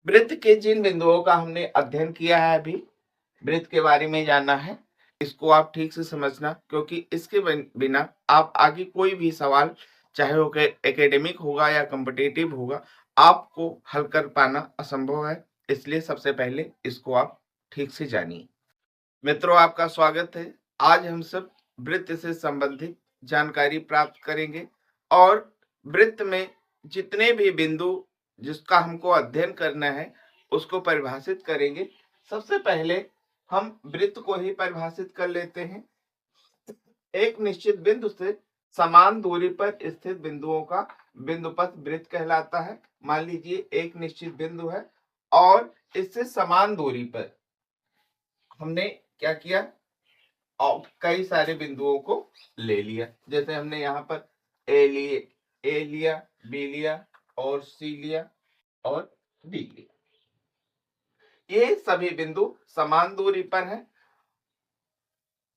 वृत्त के जिन बिंदुओं का हमने अध्ययन किया है, अभी वृत्त के बारे में जानना है, इसको आप ठीक से समझना, क्योंकि इसके बिना आप आगे कोई भी सवाल, चाहे वो एकेडमिक होगा या कॉम्पिटिटिव होगा, आपको हल कर पाना असंभव है। इसलिए सबसे पहले इसको आप ठीक से जानिए। मित्रों, आपका स्वागत है। आज हम सब वृत्त से संबंधित जानकारी प्राप्त करेंगे और वृत्त में जितने भी बिंदु जिसका हमको अध्ययन करना है उसको परिभाषित करेंगे। सबसे पहले हम वृत्त को ही परिभाषित कर लेते हैं। एक निश्चित बिंदु से समान दूरी पर स्थित बिंदुओं का बिंदुपथ वृत्त कहलाता है। मान लीजिए एक निश्चित बिंदु है और इससे समान दूरी पर हमने क्या किया, और कई सारे बिंदुओं को ले लिया। जैसे हमने यहाँ पर ए लिया, बी लिया और सी लिया और डी लिया। ये सभी बिंदु समान दूरी पर हैं।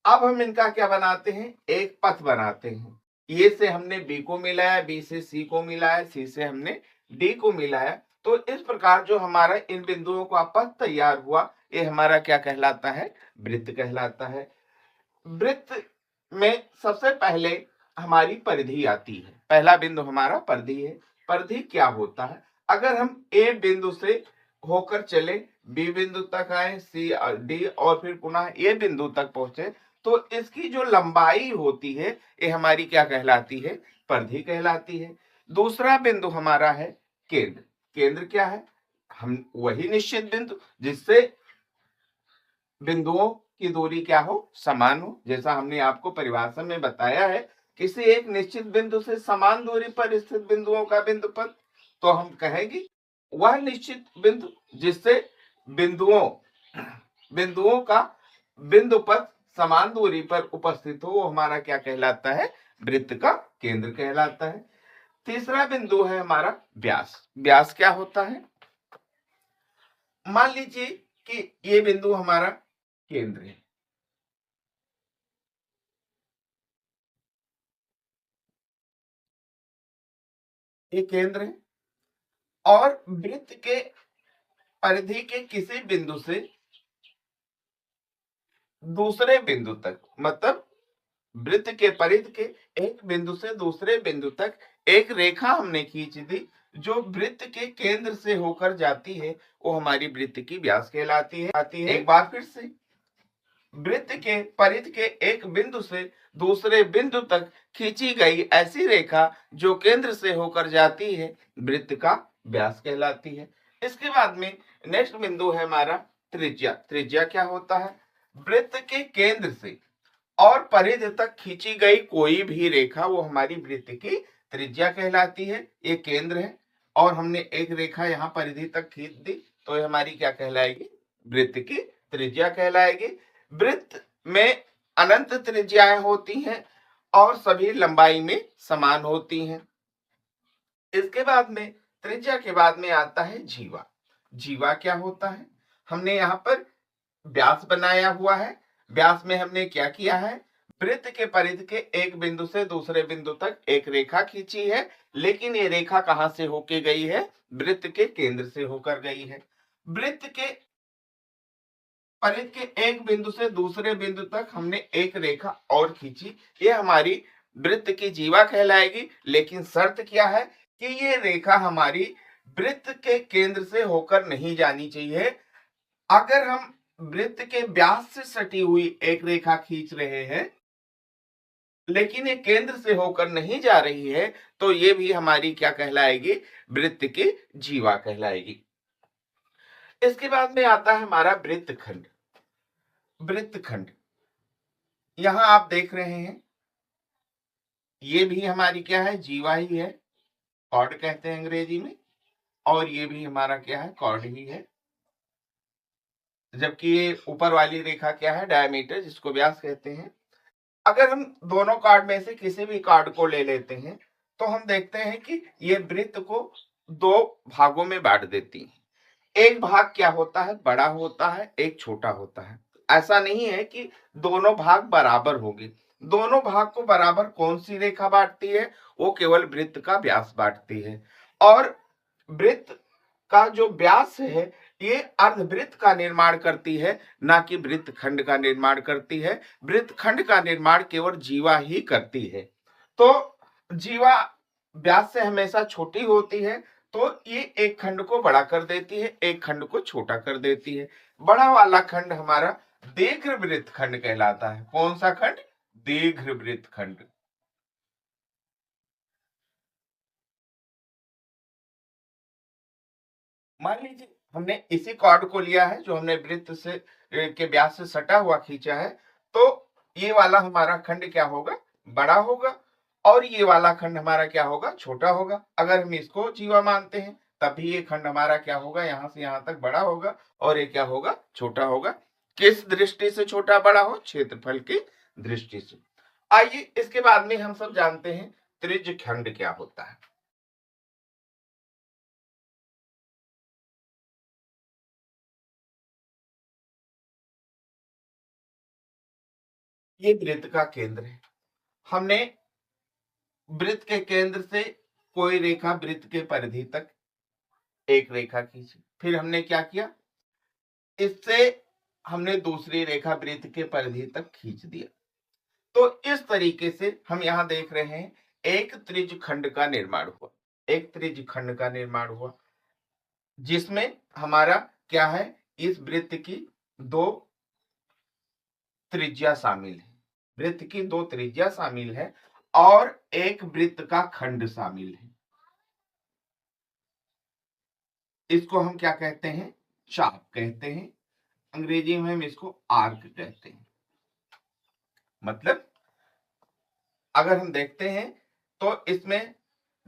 अब हम इनका क्या बनाते हैं, एक पथ बनाते हैं। ए से हमने बी को मिलाया, बी से सी को मिलाया, सी से हमने डी को मिलाया। तो इस प्रकार जो हमारा इन बिंदुओं का पथ तैयार हुआ, ये हमारा क्या कहलाता है, वृत्त कहलाता है। वृत्त में सबसे पहले हमारी परिधि आती है। पहला बिंदु हमारा परिधि है। परिधि क्या होता है, अगर हम ए बिंदु से होकर चले, बी बिंदु तक आए, सी और डी और फिर पुनः ए बिंदु तक पहुंचे, तो इसकी जो लंबाई होती है ये हमारी क्या कहलाती है, परिधि कहलाती है। दूसरा बिंदु हमारा है केंद्र। केंद्र क्या है, हम वही निश्चित बिंदु जिससे बिंदुओं की दूरी क्या हो, समान हो। जैसा हमने आपको परिभाषा में बताया है, किसी एक निश्चित बिंदु से समान दूरी पर स्थित बिंदुओं का बिंदुपथ, तो हम कहेंगे वह निश्चित बिंदु जिससे बिंदुओं का बिंदुपथ समान दूरी पर उपस्थित हो, वो हमारा क्या कहलाता है, वृत्त का केंद्र कहलाता है। तीसरा बिंदु है हमारा व्यास। व्यास क्या होता है, मान लीजिए कि ये बिंदु हमारा केंद्र है, ये केंद्र है और वृत्त के परिधि के किसी बिंदु से दूसरे बिंदु तक, मतलब वृत्त के परिधि के एक बिंदु से दूसरे बिंदु तक एक रेखा हमने खींच दी जो वृत्त के केंद्र से होकर जाती है, वो हमारी वृत्त की व्यास कहलाती है। एक बार फिर से, वृत्त के परिधि के एक बिंदु से दूसरे बिंदु तक खींची गई ऐसी रेखा जो केंद्र से होकर जाती है, वृत्त का व्यास कहलाती है। इसके बाद में नेक्स्ट बिंदु है हमारा त्रिज्या। त्रिज्या क्या होता है, वृत्त के केंद्र से और परिधि तक खींची गई कोई भी रेखा, वो हमारी वृत्त की त्रिज्या कहलाती है। ये केंद्र है और हमने एक रेखा यहाँ परिधि तक खींच दी, तो ये हमारी क्या कहलाएगी, वृत्त की त्रिज्या कहलाएगी। वृत्त में अनंत त्रिज्याएं होती हैं और सभी लंबाई में समान होती हैं। इसके बाद में त्रिज्या के बाद में आता है जीवा। जीवा क्या होता है, हमने यहाँ पर व्यास बनाया हुआ है। व्यास में हमने क्या किया है, वृत्त के परिधि के एक बिंदु से दूसरे बिंदु तक एक रेखा खींची है, लेकिन ये रेखा कहां से होके गई है, वृत्त के केंद्र से होकर गई है। वृत्त के परिधि के एक बिंदु से दूसरे बिंदु तक हमने एक रेखा और खींची, ये हमारी वृत्त की जीवा कहलाएगी। लेकिन शर्त क्या है कि ये रेखा हमारी वृत्त के केंद्र से होकर नहीं जानी चाहिए। अगर हम वृत्त के व्यास से सटी हुई एक रेखा खींच रहे हैं लेकिन ये केंद्र से होकर नहीं जा रही है, तो ये भी हमारी क्या कहलाएगी, वृत्त की जीवा कहलाएगी। इसके बाद में आता है हमारा वृत्तखंड। वृत्तखंड यहां आप देख रहे हैं, ये भी हमारी क्या है, जीवा ही है, कॉर्ड कहते हैं अंग्रेजी में, और ये भी हमारा क्या है, कॉर्ड ही है। जबकि ये ऊपर वाली रेखा क्या है, डायमीटर, जिसको व्यास कहते हैं। अगर हम दोनों कार्ड में से किसी भी कार्ड को ले लेते हैं तो हम देखते हैं कि ये वृत्त को दो भागों में बांट देती है। एक भाग क्या होता है, बड़ा होता है, एक छोटा होता है। ऐसा नहीं है कि दोनों भाग बराबर होंगे। दोनों भाग को बराबर कौन सी रेखा बांटती है, वो केवल वृत्त का व्यास बांटती है। और वृत्त का जो व्यास है ये अर्धवृत्त का निर्माण करती है, ना कि वृत्तखंड का निर्माण करती है। वृत्तखंड का निर्माण केवल जीवा ही करती है। तो जीवा व्यास से हमेशा छोटी होती है, तो ये एक खंड को बड़ा कर देती है, एक खंड को छोटा कर देती है। बड़ा वाला खंड हमारा दीर्घवृत्त खंड कहलाता है। कौन सा खंड? दीर्घवृत्त खंड। मान लीजिए हमने इसी कॉर्ड को लिया है जो हमने वृत्त से के व्यास से सटा हुआ खींचा है, तो ये वाला हमारा खंड क्या होगा? बड़ा होगा, और ये वाला खंड हमारा क्या होगा? छोटा होगा। अगर हम इसको जीवा मानते हैं तब भी ये खंड हमारा क्या होगा? यहां से यहां तक बड़ा होगा, और ये क्या होगा? छोटा होगा। किस दृष्टि से छोटा बड़ा हो? क्षेत्रफल की दृष्टि से। आइए इसके बाद में हम सब जानते हैं त्रिज्य खंड क्या होता है। ये वृत्त का केंद्र है। हमने वृत्त के केंद्र से कोई रेखा वृत्त के परिधि तक एक रेखा खींची, फिर हमने क्या किया? इससे हमने दूसरी रेखा वृत्त के परिधि तक खींच दिया। तो इस तरीके से हम यहां देख रहे हैं एक त्रिज्य खंड का निर्माण हुआ। एक त्रिज्य खंड का निर्माण हुआ जिसमें हमारा क्या है? इस वृत्त की दो त्रिज्या शामिल है। वृत्त की दो त्रिज्या शामिल है और एक वृत्त का खंड शामिल है। इसको हम क्या कहते हैं? चाप कहते हैं। अंग्रेजी में हम इसको आर्क कहते हैं। मतलब अगर हम देखते हैं तो इसमें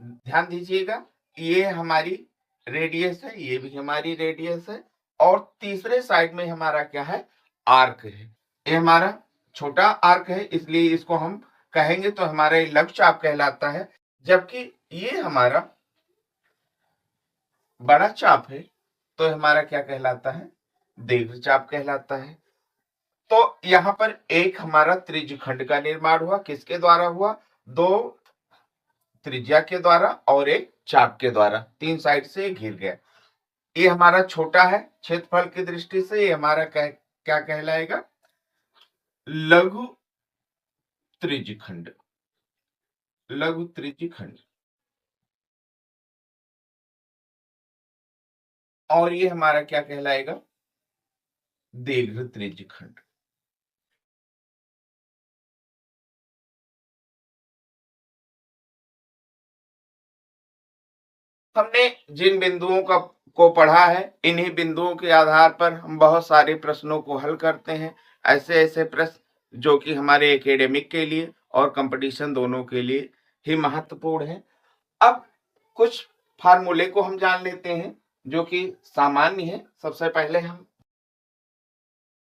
ध्यान दीजिएगा, ये हमारी रेडियस है, ये भी हमारी रेडियस है, और तीसरे साइड में हमारा क्या है? आर्क है। ये हमारा छोटा आर्क है, इसलिए इसको हम कहेंगे तो हमारा ये लघु चाप कहलाता है। जबकि ये हमारा बड़ा चाप है, तो हमारा क्या कहलाता है? दीर्घ चाप कहलाता है। तो यहां पर एक हमारा त्रिज्य खंड का निर्माण हुआ। किसके द्वारा हुआ? दो त्रिज्या के द्वारा और एक चाप के द्वारा। तीन साइड से घिर गया। ये हमारा छोटा है क्षेत्रफल की दृष्टि से, ये हमारा क्या कहलाएगा? लघु त्रिज्य खंड। लघु त्रिज्य खंड। और ये हमारा क्या कहलाएगा? दीर्घ त्रिज्य खंड। हमने जिन बिंदुओं का को पढ़ा है, इन्हीं बिंदुओं के आधार पर हम बहुत सारे प्रश्नों को हल करते हैं। ऐसे ऐसे प्रश्न जो कि हमारे एकेडमिक के लिए और कंपटीशन दोनों के लिए ही महत्वपूर्ण है। अब कुछ फार्मूले को हम जान लेते हैं जो कि सामान्य है। सबसे पहले हम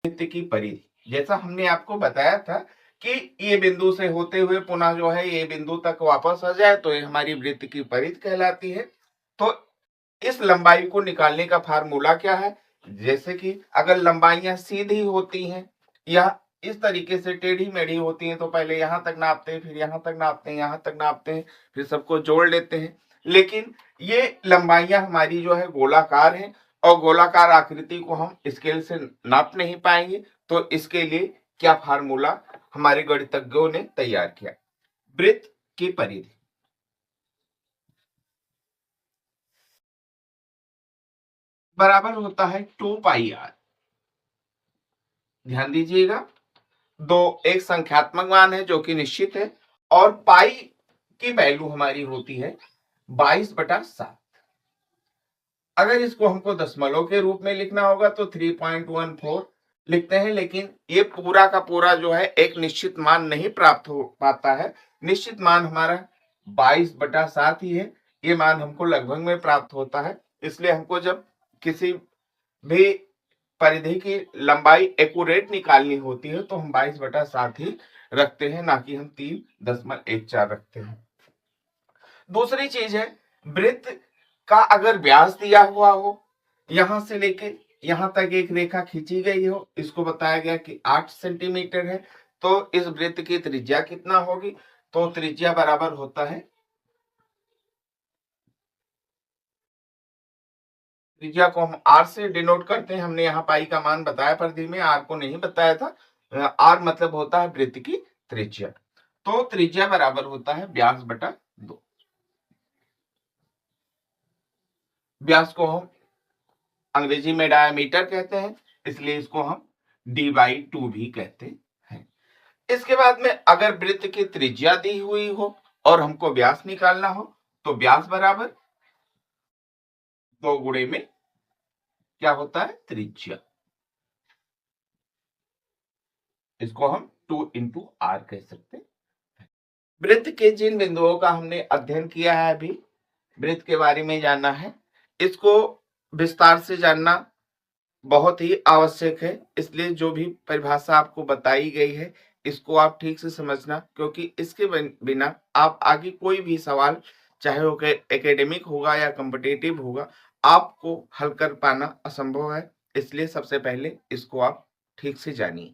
वृत्त की परिधि, जैसा हमने आपको बताया था कि ये बिंदु से होते हुए पुनः जो है ये बिंदु तक वापस आ जाए तो ये हमारी वृत्त की परिधि कहलाती है। तो इस लंबाई को निकालने का फार्मूला क्या है? जैसे कि अगर लंबाइयां सीधी होती हैं या इस तरीके से टेढ़ी मेढ़ी होती हैं, तो पहले यहां तक नापते हैं, फिर यहां तक नापते हैं, यहां तक नापते हैं, फिर सबको जोड़ लेते हैं। लेकिन ये लंबाइयां हमारी जो है गोलाकार हैं, और गोलाकार आकृति को हम स्केल से नाप नहीं पाएंगे। तो इसके लिए क्या फार्मूला हमारे गणितज्ञों ने तैयार किया? वृत्त की परिधि बराबर होता है 2πr। ध्यान दीजिएगा, दो एक संख्यात्मक मान है जो कि निश्चित है, और पाई की वैल्यू हमारी होती है 22/7। अगर इसको हमको दशमलव के रूप में लिखना होगा तो 3.14 लिखते हैं, लेकिन ये पूरा का पूरा जो है एक निश्चित मान नहीं प्राप्त हो पाता है। निश्चित मान हमारा 22/7 ही है। ये मान हमको लगभग में प्राप्त होता है। इसलिए हमको जब किसी भी परिधि की लंबाई एक्यूरेट निकालनी होती है तो हम 22/7 ही रखते हैं, ना कि हम 3.14 रखते हैं। दूसरी चीज है, वृत्त का अगर व्यास दिया हुआ हो, यहां से लेके यहां तक एक रेखा खींची गई हो, इसको बताया गया कि 8 सेंटीमीटर है, तो इस वृत्त की त्रिज्या कितना होगी? तो त्रिज्या बराबर होता है त्रिज्या को हम आर से डिनोट करते हैं। हमने यहाँ पाई का मान बताया परिधि में, आर को नहीं बताया था। आर मतलब होता है वृत्त की त्रिज्या। तो त्रिज्या बराबर होता है व्यास बटा 2। व्यास को हम अंग्रेजी में डायमीटर कहते हैं, इसलिए इसको हम d/2 भी कहते हैं। इसके बाद में अगर वृत्त की त्रिज्या दी हुई हो और हमको व्यास निकालना हो तो व्यास बराबर 2 गुणे में क्या होता है, त्रिज्या। इसको हम 2 इंटू आर कह सकते हैं। वृत्त के जिन बिंदुओं का हमने अध्ययन किया है, अभी वृत्त के बारे में जानना है, इसको विस्तार से जानना बहुत ही आवश्यक है। इसलिए जो भी परिभाषा आपको बताई गई है इसको आप ठीक से समझना, क्योंकि इसके बिना आप आगे कोई भी सवाल, चाहे वो एकेडमिक होगा या कॉम्पिटिटिव होगा, आपको हल कर पाना असंभव है। इसलिए सबसे पहले इसको आप ठीक से जानिए।